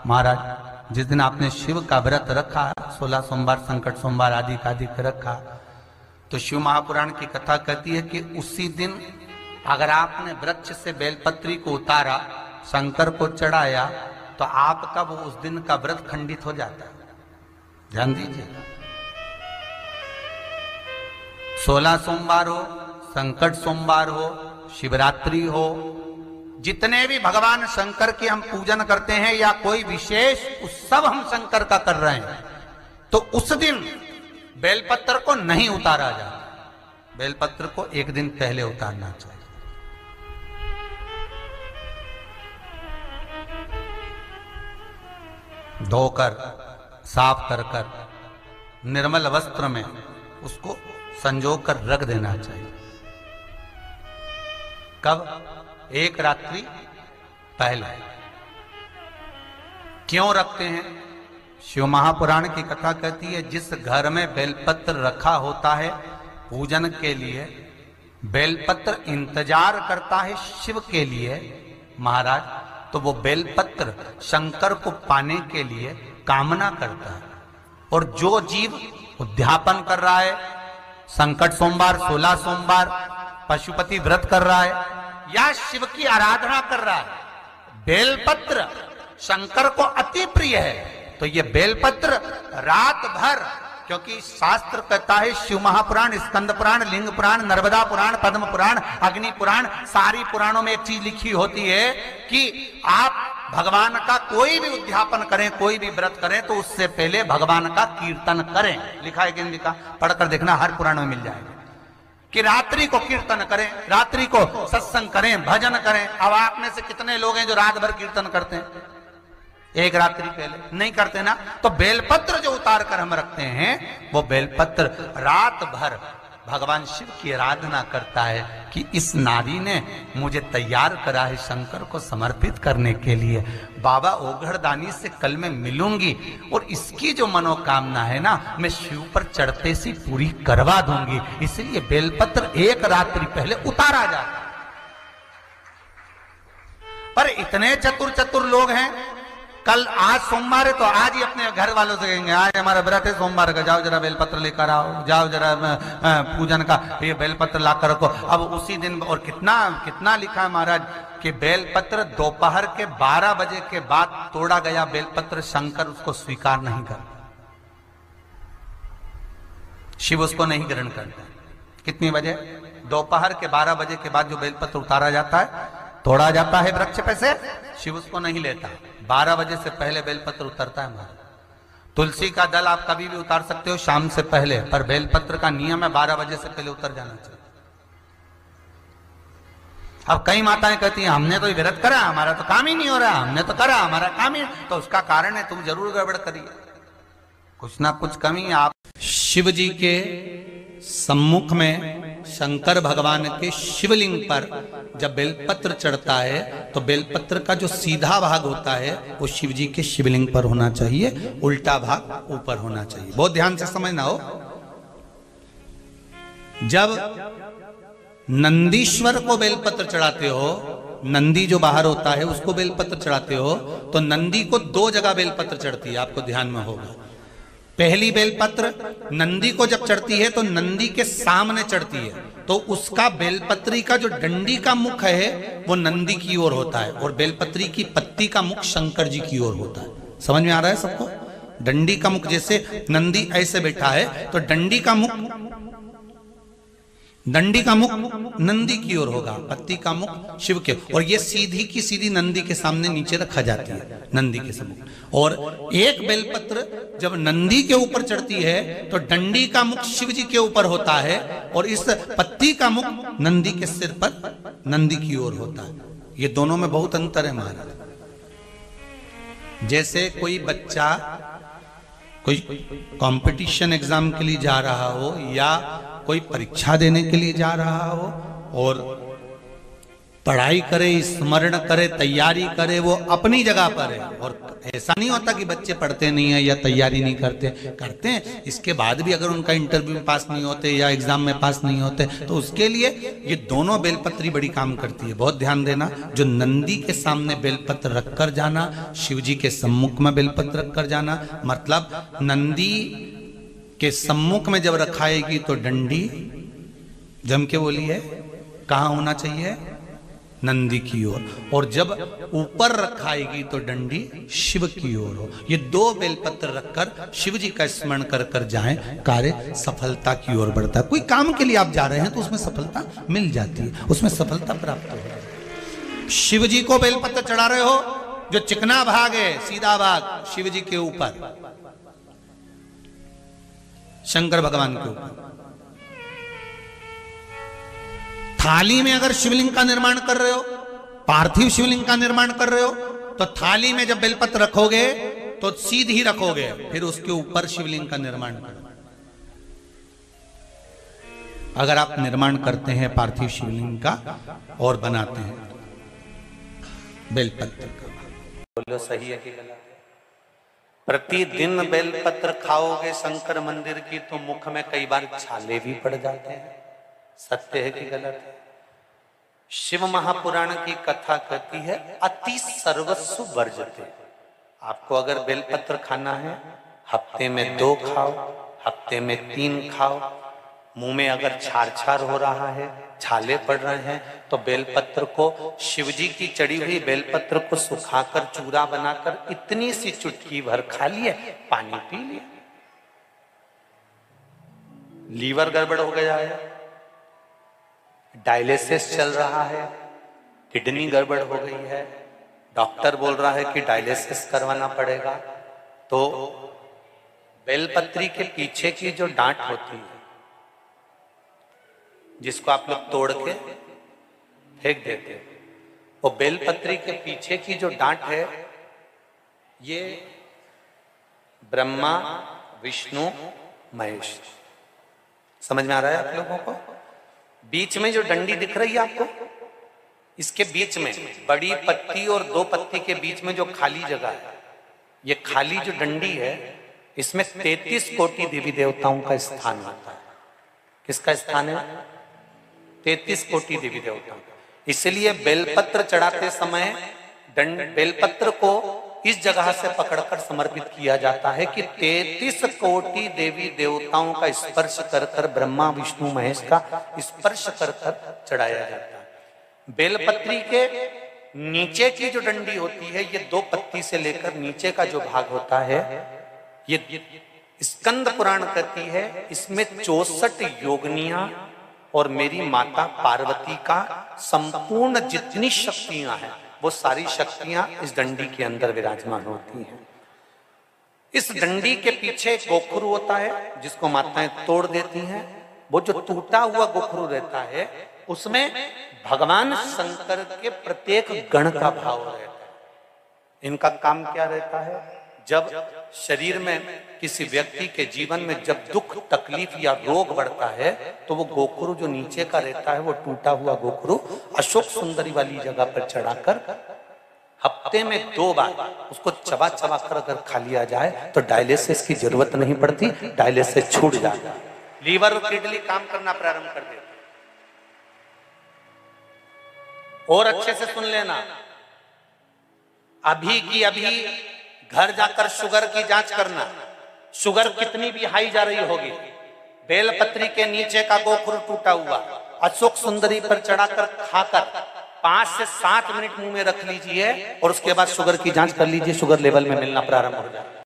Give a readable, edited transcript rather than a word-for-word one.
महाराज जिस दिन आपने शिव का व्रत रखा, 16 सोमवार, संकट सोमवार आदि का रखा, तो शिव महापुराण की कथा कहती है कि उसी दिन अगर आपने वृक्ष से बेलपत्री को उतारा, शंकर को चढ़ाया, तो आपका वो उस दिन का व्रत खंडित हो जाता है। ध्यान दीजिए, 16 सोमवार हो, संकट सोमवार हो, शिवरात्रि हो, जितने भी भगवान शंकर के हम पूजन करते हैं या कोई विशेष उत्सव हम शंकर का कर रहे हैं, तो उस दिन बेलपत्र को नहीं उतारा जाता। बेलपत्र को एक दिन पहले उतारना चाहिए। धोकर, साफ कर कर, निर्मल वस्त्र में उसको संजो कर रख देना चाहिए। कब? एक रात्रि पहले। क्यों रखते हैं? शिव महापुराण की कथा कहती है जिस घर में बेलपत्र रखा होता है पूजन के लिए, बेलपत्र इंतजार करता है शिव के लिए महाराज, तो वो बेलपत्र शंकर को पाने के लिए कामना करता है। और जो जीव उद्यापन कर रहा है, संकट सोमवार, 16 सोमवार, पशुपति व्रत कर रहा है या शिव की आराधना कर रहा है, बेलपत्र शंकर को अति प्रिय है, तो ये बेलपत्र रात भर, क्योंकि शास्त्र कहता है, शिव महापुराण, स्कंद पुराण, लिंग पुराण, नर्मदा पुराण, पद्म पुराण, अग्नि पुराण, सारी पुराणों में एक चीज लिखी होती है कि आप भगवान का कोई भी उद्यापन करें, कोई भी व्रत करें, तो उससे पहले भगवान का कीर्तन करें। लिखा है कि नहीं लिखा? पढ़कर देखना, हर पुराण में मिल जाएगा कि रात्रि को कीर्तन करें, रात्रि को सत्संग करें, भजन करें। अब आप में से कितने लोग हैं जो रात भर कीर्तन करते हैं? एक रात्रि पहले नहीं करते ना। तो बेलपत्र जो उतार कर हम रखते हैं, वो बेलपत्र रात भर भगवान शिव की आराधना करता है कि इस नारी ने मुझे तैयार करा है शंकर को समर्पित करने के लिए। बाबा ओघड़दानी से कल मैं मिलूंगी और इसकी जो मनोकामना है ना, मैं शिव पर चढ़ते से पूरी करवा दूंगी। इसलिए बेलपत्र एक रात्रि पहले उतारा जाता। पर इतने चतुर चतुर लोग हैं, कल आज सोमवार है तो आज ही अपने घर वालों से कहेंगे आज हमारा व्रत है सोमवार का, जाओ जरा बेलपत्र लेकर आओ, जाओ जरा पूजन का ये बेलपत्र लाकर रखो। अब उसी दिन, और कितना कितना लिखा है महाराज कि बेलपत्र दोपहर के 12 बजे के बाद तोड़ा गया बेलपत्र शंकर उसको स्वीकार नहीं करता, शिव उसको नहीं ग्रहण करता। कितनी बजे? दोपहर के 12 बजे के बाद जो बेलपत्र उतारा जाता है, तोड़ा जाता है वृक्ष पे से, शिव उसको नहीं लेता। 12 बजे से पहले बेलपत्र उतरता है महाराज। तुलसी का दल आप कभी भी उतार सकते हो शाम से पहले, पर बेलपत्र का नियम है 12 बजे से पहले उतर जाना चाहिए। अब कई माताएं कहती हैं हमने तो ये व्रत करा, हमारा तो काम ही नहीं हो रहा, हमने तो करा, हमारा काम ही, तो उसका कारण है तुम जरूर गड़बड़ करिए, कुछ ना कुछ कमी। आप शिव जी के सम्मुख में शंकर भगवान के शिवलिंग पर जब बेलपत्र चढ़ता है, तो बेलपत्र का जो सीधा भाग होता है वो शिव जी के शिवलिंग पर होना चाहिए, उल्टा भाग ऊपर होना चाहिए। बहुत ध्यान से समझना हो। जब नंदीश्वर को बेलपत्र चढ़ाते हो, नंदी जो बाहर होता है उसको बेलपत्र चढ़ाते हो, तो नंदी को 2 जगह बेलपत्र चढ़ती है, आपको ध्यान में होगा। पहली बेलपत्र नंदी को जब चढ़ती है तो नंदी के सामने चढ़ती है, तो उसका बेलपत्री का जो डंडी का मुख है वो नंदी की ओर होता है, और बेलपत्री की पत्ती का मुख शंकर जी की ओर होता है। समझ में आ रहा है सबको? डंडी का मुख, जैसे नंदी ऐसे बैठा है तो डंडी का मुख नंदी की ओर होगा, पत्ती का मुख शिव के, और ये सीधी की सीधी नंदी के सामने नीचे रखा जाती है, नंदी के सम्मुख। और एक बेलपत्र जब नंदी के ऊपर चढ़ती है तो डंडी का मुख शिव जी के ऊपर होता है, और इस पत्ती का मुख नंदी के सिर पर नंदी की ओर होता है। ये दोनों में बहुत अंतर है महाराज। जैसे कोई बच्चा कोई कंपटीशन एग्जाम के लिए जा रहा हो या कोई परीक्षा देने के लिए जा रहा हो, और पढ़ाई करे, स्मरण करे, तैयारी करे, वो अपनी जगह पर है। और ऐसा नहीं होता कि बच्चे पढ़ते नहीं है या तैयारी नहीं करते हैं। इसके बाद भी अगर उनका इंटरव्यू में पास नहीं होते या एग्जाम में पास नहीं होते तो उसके लिए ये दोनों बेलपत्री बड़ी काम करती है। बहुत ध्यान देना, जो नंदी के सामने बेलपत्र रखकर जाना, शिव जी के सम्मुख में बेलपत्र रखकर जाना, मतलब नंदी के सम्मुख में जब रखाएगी तो डंडी जम के बोली है कहाँ होना चाहिए, नंदी की ओर, और जब ऊपर रखाएगी तो डंडी शिव की ओर हो। ये दो बेलपत्र रखकर शिव जी का स्मरण कर कर जाएं, कार्य सफलता की ओर बढ़ता है। कोई काम के लिए आप जा रहे हैं तो उसमें सफलता मिल जाती है, उसमें सफलता प्राप्त हो। शिव जी को बेलपत्र चढ़ा रहे हो, जो चिकना भाग है सीधा भाग शिव जी के ऊपर, शंकर भगवान के ऊपर। थाली में अगर शिवलिंग का निर्माण कर रहे हो, पार्थिव शिवलिंग का निर्माण कर रहे हो, तो थाली में जब बेलपत्र रखोगे तो सीधी रखोगे, फिर उसके ऊपर शिवलिंग का निर्माण करो। अगर आप निर्माण करते हैं पार्थिव शिवलिंग का और बनाते हैं बेलपत्र का, बोलो सही है कि गलत है? प्रतिदिन बेलपत्र खाओगे शंकर मंदिर की तो मुख में कई बार छाले भी पड़ जाते हैं। सत्य है कि गलत है? शिव महापुराण की कथा कहती है अति सर्वस्व वर्जते। आपको अगर बेलपत्र खाना है, हफ्ते में 2 खाओ, हफ्ते में 3 खाओ। मुंह में अगर छार छार हो रहा है, छाले पड़ रहे हैं, तो बेलपत्र को, शिव जी की चढ़ी हुई बेलपत्र को सुखाकर चूरा बनाकर इतनी सी चुटकी भर खा लिए, पानी पी लिया। लीवर गड़बड़ हो गया है, डायलिसिस चल रहा है, किडनी गड़बड़ हो गई है, डॉक्टर बोल रहा है कि डायलिसिस करवाना पड़ेगा, तो बेलपत्री के पीछे की जो डांट होती है, जिसको आप लोग तोड़ के फेंक देते हैं, वो बेलपत्री के पीछे की जो डांट है, ये ब्रह्मा विष्णु महेश, समझ में आ रहा है आप लोगों को? बीच में जो डंडी दिख रही है आपको, इसके बीच में बड़ी पत्ती और 2 पत्ती के बीच में जो खाली जगह है, ये खाली जो डंडी है, इसमें 33 कोटि देवी देवताओं का स्थान होता है। किसका स्थान है? 33 कोटि देवी देवताओं। इसलिए बेलपत्र चढ़ाते समय बेलपत्र को इस जगह से पकड़कर समर्पित किया जाता है कि 33 कोटि देवी देवताओं का स्पर्श कर कर, ब्रह्मा विष्णु महेश का स्पर्श कर कर चढ़ाया जाता है। बेलपत्री के नीचे की जो डंडी होती है, ये 2 पत्ती से लेकर नीचे का जो भाग होता है, ये स्कंद पुराण कहती है, इसमें 64 योगनियां और मेरी माता पार्वती का संपूर्ण जितनी शक्तियां हैं, वो सारी शक्तियां इस डंडी के अंदर विराजमान होती हैं। इस डंडी के पीछे गोखरू होता है, जिसको माताएं तोड़ देती हैं। वो जो टूटा हुआ गोखरू रहता है, उसमें भगवान शंकर के प्रत्येक गण का भाव रहता है। इनका काम क्या रहता है? जब शरीर में किसी व्यक्ति के जीवन में जब दुख, तकलीफ या रोग बढ़ता है, तो वो गोखरू जो नीचे का रहता है, वो टूटा हुआ गोखरू अशोक सुंदरी वाली जगह पर चढ़ाकर हफ्ते में 2 बार उसको चबा चबा कर अगर खा लिया जाए तो डायलिसिस की जरूरत नहीं पड़ती, डायलिसिस छूट जाता है, लीवर और किडनी काम करना प्रारंभ कर देते। और अच्छे से सुन लेना, अभी की अभी घर जाकर शुगर की जांच करना। शुगर कितनी भी हाई जा रही होगी, बेलपत्री के नीचे का गोखरू टूटा हुआ अशोक सुंदरी पर चढ़ाकर खाकर 5 से 7 मिनट मुंह में रख लीजिए और उसके बाद शुगर की जांच कर लीजिए, शुगर लेवल में मिलना प्रारंभ हो जाए।